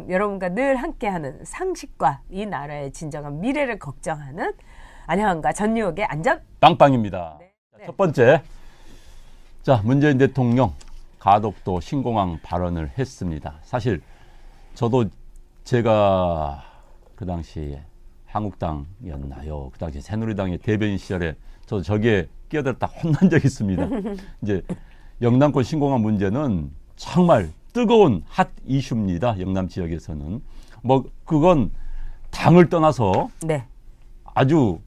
여러분과 늘 함께하는 상식과 이 나라의 진정한 미래를 걱정하는 안녕한가 전유옥의 안전 빵빵입니다. 네. 첫 번째, 자, 문재인 대통령 가덕도 신공항 발언을 했습니다. 사실 저도 제가 그 당시에 한국당이었나요? 그 당시 새누리당의 대변인 시절에 저도 저기에 끼어들었다 혼난 적이 있습니다. 이제 영남권 신공항 문제는 정말 뜨거운 핫 이슈입니다. 영남 지역에서는. 뭐 그건 당을 떠나서 네. 아주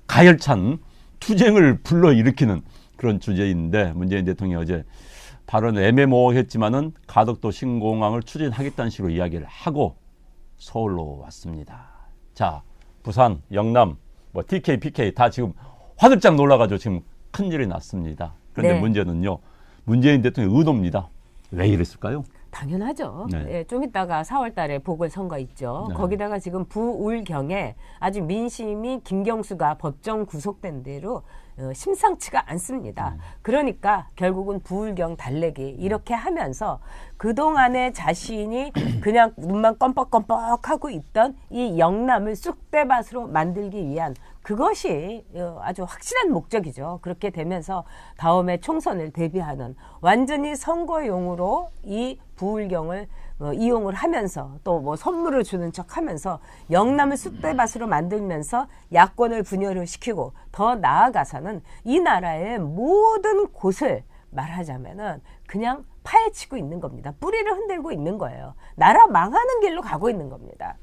가열찬 투쟁을 불러일으키는 그런 주제인데 문재인 대통령이 어제 발언을 애매모호했지만은 가덕도 신공항을 추진하겠다는 식으로 이야기를 하고 서울로 왔습니다. 자, 부산, 영남, 뭐 TK, PK 다 지금 화들짝 놀라가지고 지금 큰일이 났습니다. 그런데 네. 문제는요. 문재인 대통령의 의도입니다. 왜 이랬을까요? 당연하죠. 네. 예, 좀 이따가 4월 달에 보궐선거 있죠. 네. 거기다가 지금 부울경에 아주 민심이 김경수가 법정 구속된 대로 심상치가 않습니다. 그러니까 결국은 부울경 달래기 이렇게 하면서 그동안에 자신이 그냥 눈만 껌뻑껌뻑하고 있던 이 영남을 쑥대밭으로 만들기 위한 그것이 아주 확실한 목적이죠. 그렇게 되면서 다음에 총선을 대비하는 완전히 선거용으로 이 부울경을 이용을 하면서 또 뭐 선물을 주는 척 하면서 영남을 쑥대밭으로 만들면서 야권을 분열을 시키고 더 나아가서는 이 나라의 모든 곳을 말하자면은 그냥 파헤치고 있는 겁니다. 뿌리를 흔들고 있는 거예요. 나라 망하는 길로 가고 있는 겁니다.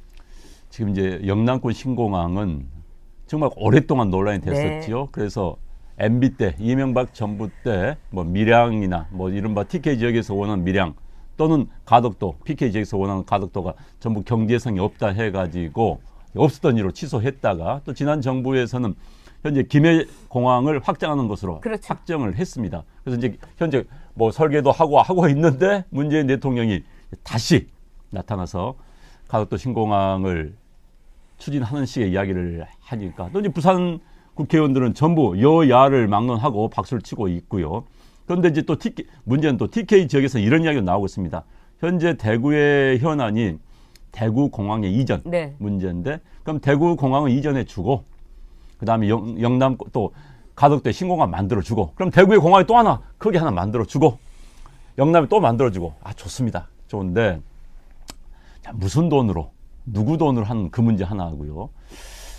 지금 이제 영남권 신공항은 정말 오랫동안 논란이 됐었지요. 네. 그래서 MB 때, 이명박 정부 때 뭐 밀양이나 뭐 이른바 TK 지역에서 오는 밀양 또는 가덕도, PK 지역에서 원하는 가덕도가 전부 경제성이 없다 해가지고 없었던 일로 취소했다가 또 지난 정부에서는 현재 김해공항을 확장하는 것으로 그렇죠. 확정을 했습니다. 그래서 이제 현재 뭐 설계도 하고 있는데 문재인 대통령이 다시 나타나서 가덕도 신공항을 추진하는 식의 이야기를 하니까 또 이제 부산 국회의원들은 전부 여야를 막론하고 박수를 치고 있고요. 그런데 이제 또 문제는 또 TK 지역에서 이런 이야기가 나오고 있습니다. 현재 대구의 현안이 대구 공항의 이전 네. 문제인데 그럼 대구 공항은 이전해 주고 그다음에 영남 또 가덕도에 신공항 만들어 주고 그럼 대구의 공항이 또 하나 크게 하나 만들어 주고 영남에 또 만들어 주고 좋습니다. 좋은데 자, 무슨 돈으로 누구 돈으로 한 그 문제 하나 하고요.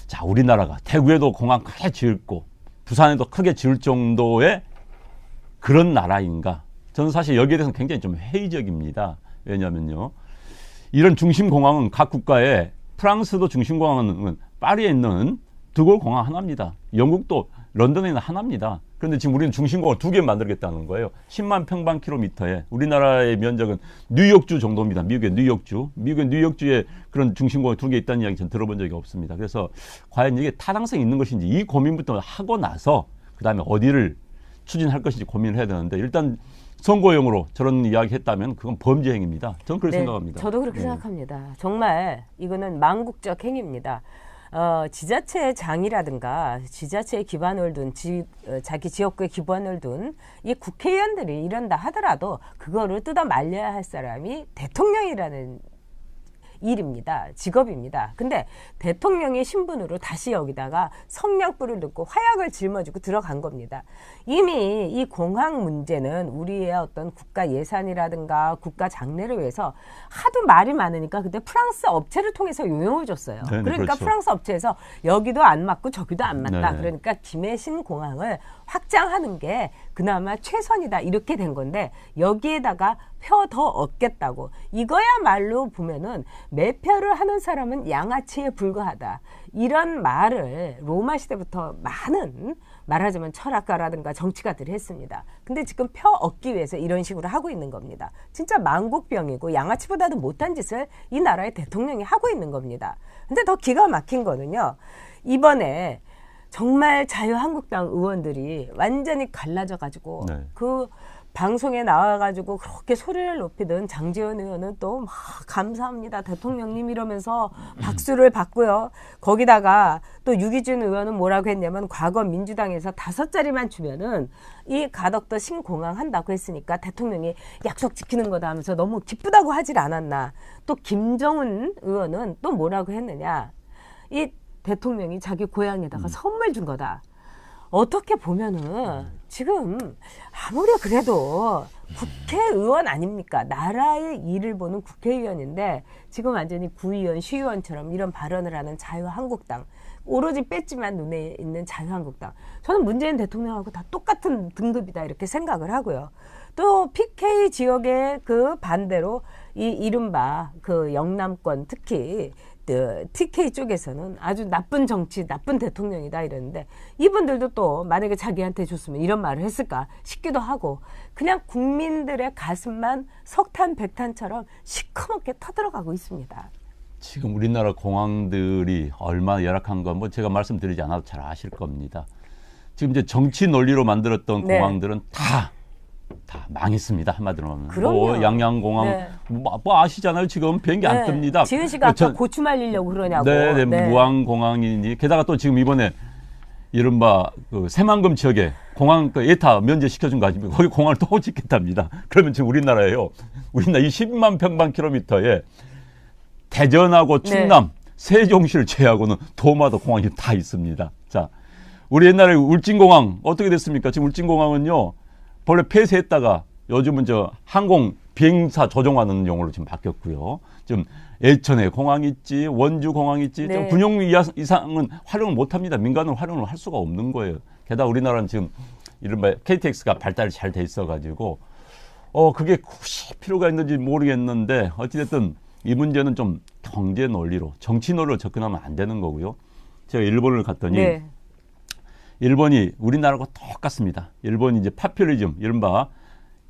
자, 우리나라가 대구에도 공항 크게 지을고 부산에도 크게 지을 정도의 그런 나라인가? 저는 사실 여기에 대해서는 굉장히 좀 회의적입니다. 왜냐하면요. 이런 중심공항은 각 국가에 프랑스도 중심공항은 파리에 있는 드골 공항 하나입니다. 영국도 런던에 있는 하나입니다. 그런데 지금 우리는 중심공항을 2개 만들겠다는 거예요. 10만 평방킬로미터에 우리나라의 면적은 뉴욕주 정도입니다. 미국의 뉴욕주에 그런 중심공항이 2개 있다는 이야기 저는 들어본 적이 없습니다. 그래서 과연 이게 타당성이 있는 것인지 이 고민부터 하고 나서 그다음에 어디를 추진할 것인지 고민을 해야 되는데 일단 선거용으로 저런 이야기 했다면 그건 범죄 행위입니다. 저는 그렇게 생각합니다. 저도 그렇게 생각합니다. 정말 이거는 망국적 행위입니다. 지자체의 장이라든가 지자체에 기반을 둔 자기 지역구에 기반을 둔 이 국회의원들이 이런다 하더라도 그거를 뜯어 말려야 할 사람이 대통령이라는 일입니다. 직업입니다. 근데 대통령의 신분으로 다시 여기다가 성냥불을 넣고 화약을 짊어지고 들어간 겁니다. 이미 이 공항 문제는 우리의 어떤 국가 예산이라든가 국가 장래를 위해서 하도 말이 많으니까 그때 프랑스 업체를 통해서 요용을 줬어요. 네, 그러니까 그렇죠. 프랑스 업체에서 여기도 안 맞고 저기도 안 맞다. 네. 그러니까 김해신 공항을 확장하는 게 그나마 최선이다. 이렇게 된 건데 여기에다가 표 더 얻겠다고. 이거야말로 보면은 매표를 하는 사람은 양아치에 불과하다. 이런 말을 로마 시대부터 많은 말하자면 철학가라든가 정치가들이 했습니다. 근데 지금 표 얻기 위해서 이런 식으로 하고 있는 겁니다. 진짜 망국병이고 양아치보다도 못한 짓을 이 나라의 대통령이 하고 있는 겁니다. 근데 더 기가 막힌 거는요. 이번에 정말 자유한국당 의원들이 완전히 갈라져 가지고 네. 그 방송에 나와가지고 그렇게 소리를 높이던 장제원 의원은 또 막 감사합니다 대통령님 이러면서 박수를 받고요. 거기다가 또 유기준 의원은 뭐라고 했냐면 과거 민주당에서 5자리만 주면은 이 가덕도 신공항 한다고 했으니까 대통령이 약속 지키는 거다 하면서 너무 기쁘다고 하질 않았나. 또 김정은 의원은 또 뭐라고 했느냐. 이 대통령이 자기 고향에다가 선물 준 거다. 어떻게 보면은 지금 아무리 그래도 국회의원 아닙니까? 나라의 일을 보는 국회의원인데 지금 완전히 구의원, 시의원처럼 이런 발언을 하는 자유한국당. 오로지 뺐지만 눈에 있는 자유한국당. 저는 문재인 대통령하고 다 똑같은 등급이다 이렇게 생각을 하고요. 또 PK 지역의 그 반대로 이 이른바 그 영남권 특히 TK 쪽에서는 아주 나쁜 정치, 나쁜 대통령이다 이러는데 이분들도 또 만약에 자기한테 줬으면 이런 말을 했을까 싶기도 하고 그냥 국민들의 가슴만 석탄, 백탄처럼 시커멓게 터들어가고 있습니다. 지금 우리나라 공항들이 얼마나 열악한 건 뭐 제가 말씀드리지 않아도 잘 아실 겁니다. 지금 이제 정치 논리로 만들었던 네. 공항들은 다 망했습니다. 한마디로 하면. 그럼요. 뭐 양양공항 네. 뭐 아시잖아요. 지금 비행기 안 뜹니다. 지은 씨가 아까 고추 말리려고 그러냐고. 네. 무안공항이니 게다가 또 지금 이번에 이른바 그 새만금 지역에 공항 그 예타 면제시켜준 거 아닙니까? 거기 공항을 또 짓겠답니다. 그러면 지금 우리나라에요. 우리나라 이 10만 평방킬로미터에 대전하고 충남, 세종시를 제외하고는 도마도 공항이 다 있습니다. 자, 우리 옛날에 울진공항 어떻게 됐습니까? 지금 울진공항은요. 본래 폐쇄했다가 요즘은 저 항공 비행사 조종하는 용어로 지금 바뀌었고요. 지금 예천에 공항이 있지, 원주 공항이 있지, 네. 군용 이상은 활용을 못합니다. 민간으로 활용을 할 수가 없는 거예요. 게다가 우리나라는 지금 이른바 KTX가 발달이 잘 돼 있어가지고 그게 굳이 필요가 있는지 모르겠는데 어찌됐든 이 문제는 좀 경제 논리로, 정치 논리로 접근하면 안 되는 거고요. 제가 일본을 갔더니. 네. 일본이 우리나라하고 똑같습니다. 일본이 이제 파퓰리즘, 이른바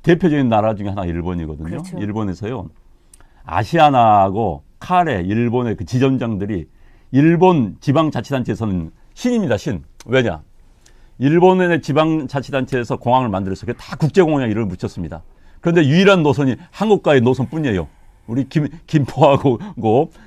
대표적인 나라 중에 하나가 일본이거든요. 그렇죠. 일본에서요. 아시아나하고 카레, 일본의 그 지점장들이 일본 지방자치단체에서는 신입니다, 신. 왜냐? 일본의 지방자치단체에서 공항을 만들어서 그게 다 국제공항에 이름을 붙였습니다. 그런데 유일한 노선이 한국과의 노선뿐이에요. 우리 김포하고,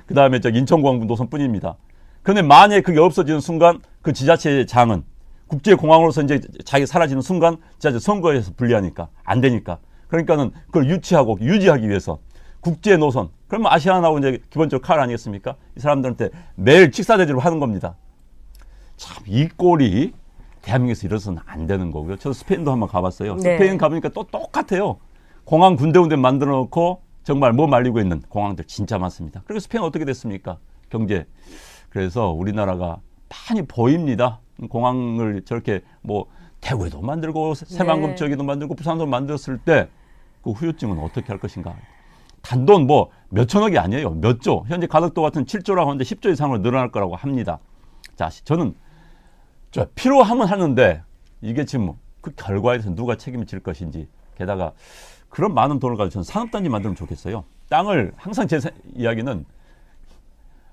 그 다음에 인천공항 노선뿐입니다. 그런데 만약에 그게 없어지는 순간 그 지자체장은 국제공항으로서 이제 자기 사라지는 순간 지자체 선거에서 불리하니까 안 되니까 그러니까는 그걸 유치하고 유지하기 위해서 국제 노선 그러면 아시아나하고 이제 기본적으로 칼 아니겠습니까? 이 사람들한테 매일 직사대접을 하는 겁니다. 참 이 꼴이 대한민국에서 이래서는 안 되는 거고요. 저도 스페인도 한번 가봤어요. 네. 스페인 가보니까 또 똑같아요. 공항 군데군데 만들어 놓고 정말 뭐 말리고 있는 공항들 진짜 많습니다. 그리고 스페인 어떻게 됐습니까? 경제. 그래서 우리나라가 많이 보입니다. 공항을 저렇게 뭐 대구에도 만들고 새만금 지역에도 만들고 부산도 만들었을 때 그 후유증은 어떻게 할 것인가. 단돈 뭐 몇천억이 아니에요. 몇 조. 현재 가덕도 같은 7조라고 하는데 10조 이상으로 늘어날 거라고 합니다. 자, 저는 필요하면 하는데 이게 지금 그 결과에 대해서 누가 책임을 질 것인지 게다가 그런 많은 돈을 가지고 저는 산업단지 만들면 좋겠어요. 땅을 항상 제 이야기는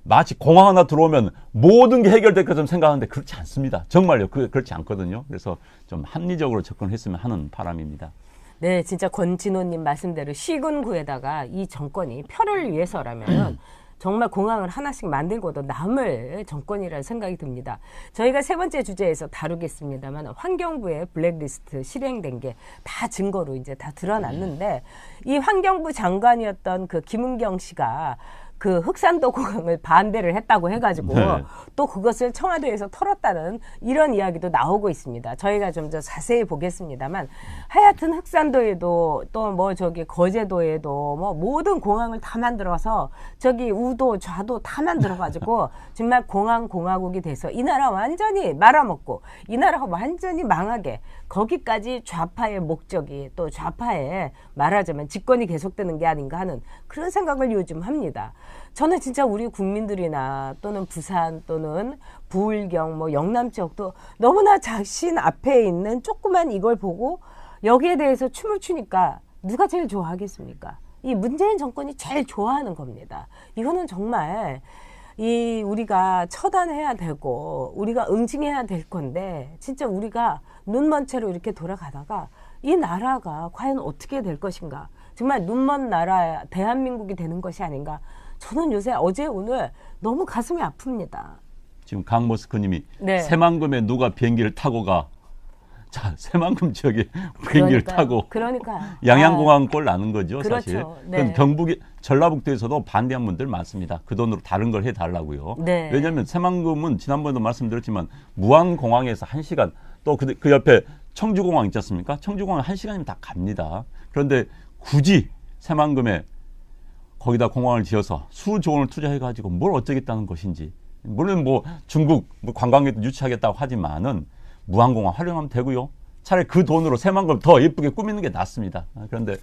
마치 공항 하나 들어오면 모든 게 해결될 것처럼 생각하는데 그렇지 않습니다. 정말요. 그렇지 않거든요. 그래서 좀 합리적으로 접근했으면 하는 바람입니다. 네, 진짜 권진호님 말씀대로 시군구에다가 이 정권이 표를 위해서라면 정말 공항을 하나씩 만들고도 남을 정권이라는 생각이 듭니다. 저희가 세 번째 주제에서 다루겠습니다만 환경부의 블랙리스트 실행된 게 다 증거로 이제 다 드러났는데 이 환경부 장관이었던 그 김은경 씨가 그 흑산도 공항을 반대를 했다고 해가지고 또 그것을 청와대에서 털었다는 이런 이야기도 나오고 있습니다. 저희가 좀 더 자세히 보겠습니다만 하여튼 흑산도에도 또 뭐 저기 거제도에도 뭐 모든 공항을 다 만들어서 저기 우도 좌도 다 만들어가지고 정말 공항공화국이 돼서 이 나라 완전히 말아먹고 이 나라가 완전히 망하게 거기까지 좌파의 목적이 또 좌파의 말하자면 집권이 계속되는 게 아닌가 하는 그런 생각을 요즘 합니다. 저는 진짜 우리 국민들이나 또는 부산 또는 부울경 뭐 영남 지역도 너무나 자신 앞에 있는 조그만 이걸 보고 여기에 대해서 춤을 추니까 누가 제일 좋아하겠습니까? 이 문재인 정권이 제일 좋아하는 겁니다. 이거는 정말 우리가 처단해야 되고 우리가 응징해야 될 건데 진짜 우리가 눈먼 채로 이렇게 돌아가다가 이 나라가 과연 어떻게 될 것인가. 정말 눈먼 나라 대한민국이 되는 것이 아닌가. 저는 요새 어제 오늘 너무 가슴이 아픕니다. 지금 강모스크님이 네. 새만금에 누가 비행기를 타고 가. 자, 새만금 지역에 비행기를 타고 양양공항 꼴 나는 거죠, 그렇죠. 사실. 네. 경북이 전라북도에서도 반대한 분들 많습니다. 그 돈으로 다른 걸 해달라고요. 네. 왜냐하면 새만금은 지난번에도 말씀드렸지만 무안공항에서 1시간 또 그 옆에 청주공항 있지 않습니까? 청주공항 1시간이면 다 갑니다. 그런데 굳이 새만금에 거기다 공항을 지어서 수조 원을 투자해가지고 뭘 어쩌겠다는 것인지. 물론 뭐 중국 관광객도 유치하겠다고 하지만은 무안공항 활용하면 되고요. 차라리 그 돈으로 새만금 더 예쁘게 꾸미는 게 낫습니다. 그런데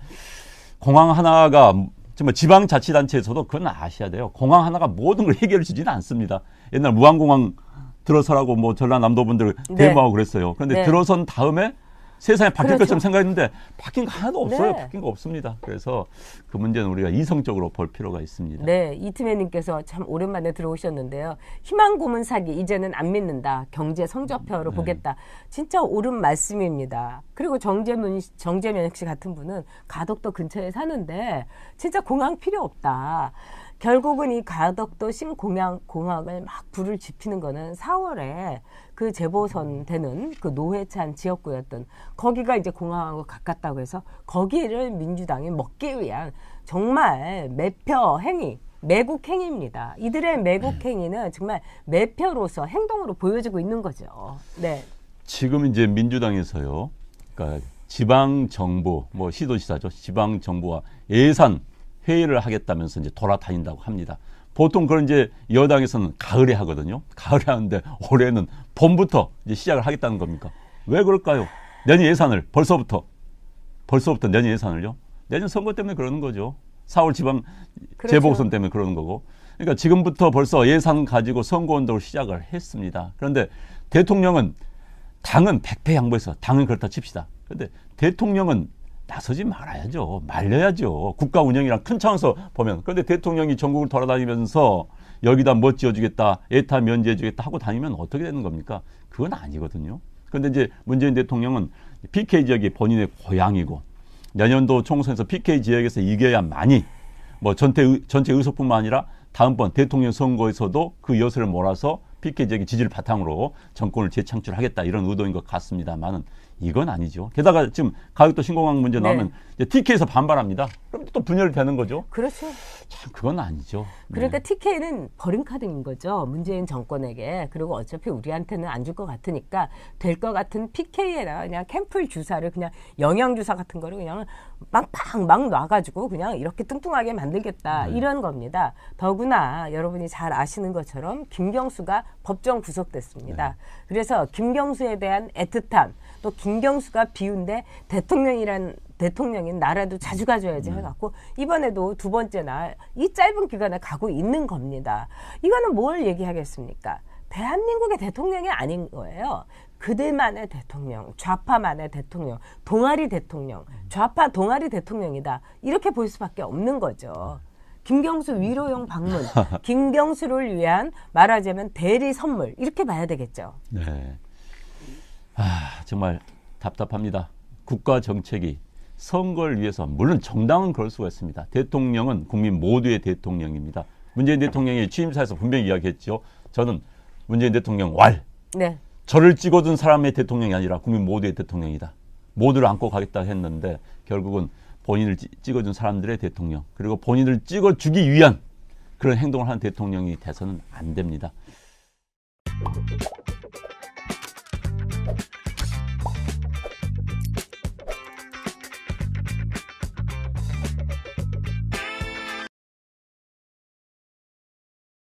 공항 하나가 정말 지방자치단체에서도 그건 아셔야 돼요. 공항 하나가 모든 걸 해결해 주지는 않습니다. 옛날 무안공항 들어서라고 뭐 전라남도 분들 대모하고 그랬어요. 그런데 들어선 다음에 세상에 바뀔 것처럼 생각했는데 바뀐 거 하나도 없어요. 바뀐 거 없습니다. 그래서 그 문제는 우리가 이성적으로 볼 필요가 있습니다. 네, 이트맨님께서 참 오랜만에 들어오셨는데요. 희망 고문 사기 이제는 안 믿는다. 경제 성적표로 보겠다. 진짜 옳은 말씀입니다. 그리고 정재면 씨 같은 분은 가덕도 근처에 사는데 진짜 공항 필요 없다. 결국은 이 가덕도 신공항을 막 불을 지피는 거는 4월에 그 재보선 되는 그 노회찬 지역구였던 거기가 이제 공항하고 가깝다고 해서 거기를 민주당이 먹기 위한 정말 매표 행위, 매국 행위입니다. 이들의 매국 행위는 정말 매표로서 행동으로 보여지고 있는 거죠. 네. 지금 이제 민주당에서요. 그러니까 지방 정부, 뭐 시도지사죠. 지방 정부와 예산 회의를 하겠다면서 이제 돌아다닌다고 합니다. 보통 그걸 이제 여당에서는 가을에 하거든요. 가을에 하는데 올해는 봄부터 이제 시작을 하겠다는 겁니까? 왜 그럴까요? 내년 예산을 벌써부터 내년 예산을요? 내년 선거 때문에 그러는 거죠. 4월 지방 재보선 때문에 그러는 거고. 그러니까 지금부터 벌써 예산 가지고 선거운동을 시작을 했습니다. 그런데 대통령은 당은 백패 양보해서 당은 그렇다 칩시다. 그런데 대통령은 나서지 말아야죠. 말려야죠. 국가 운영이랑 큰 차원에서 보면. 그런데 대통령이 전국을 돌아다니면서 여기다 뭐 지어주겠다, 에타 면제해주겠다 하고 다니면 어떻게 되는 겁니까? 그건 아니거든요. 그런데 이제 문재인 대통령은 PK 지역이 본인의 고향이고 내년도 총선에서 PK 지역에서 이겨야만이 뭐 전체 의석뿐만 아니라 다음번 대통령 선거에서도 그 여세를 몰아서 PK 지역의 지지를 바탕으로 정권을 재창출하겠다 이런 의도인 것 같습니다만은 이건 아니죠. 게다가 지금 가덕도 신공항 문제 나오면 이제 TK에서 반발합니다. 그럼 또 분열되는 거죠. 그렇죠. 참 그건 아니죠. 그러니까 TK는 버림카드인 거죠. 문재인 정권에게. 그리고 어차피 우리한테는 안 줄 것 같으니까 될 것 같은 PK에다가 그냥 캠프 주사를 그냥 영양주사 같은 거를 그냥 막 놔가지고 그냥 이렇게 뚱뚱하게 만들겠다. 이런 겁니다. 더구나 여러분이 잘 아시는 것처럼 김경수가 법정 구속됐습니다. 그래서 김경수에 대한 애틋함 또 김경수가 비운데 대통령인 나라도 자주 가져야지 해갖고 이번에도 두 번째나 이 짧은 기간에 가고 있는 겁니다. 이거는 뭘 얘기하겠습니까? 대한민국의 대통령이 아닌 거예요. 그들만의 대통령, 좌파만의 대통령, 동아리 대통령, 좌파 동아리 대통령이다. 이렇게 볼 수밖에 없는 거죠. 김경수 위로용 방문, 김경수를 위한 말하자면 대리 선물 이렇게 봐야 되겠죠. 네. 정말 답답합니다. 국가 정책이 선거를 위해서 물론 정당은 그럴 수가 있습니다. 대통령은 국민 모두의 대통령입니다. 문재인 대통령이 취임사에서 분명히 이야기했죠. 저는 문재인 대통령 저를 찍어준 사람의 대통령이 아니라 국민 모두의 대통령이다. 모두를 안고 가겠다 했는데 결국은 본인을 찍어준 사람들의 대통령 그리고 본인을 찍어주기 위한 그런 행동을 하는 대통령이 돼서는 안 됩니다.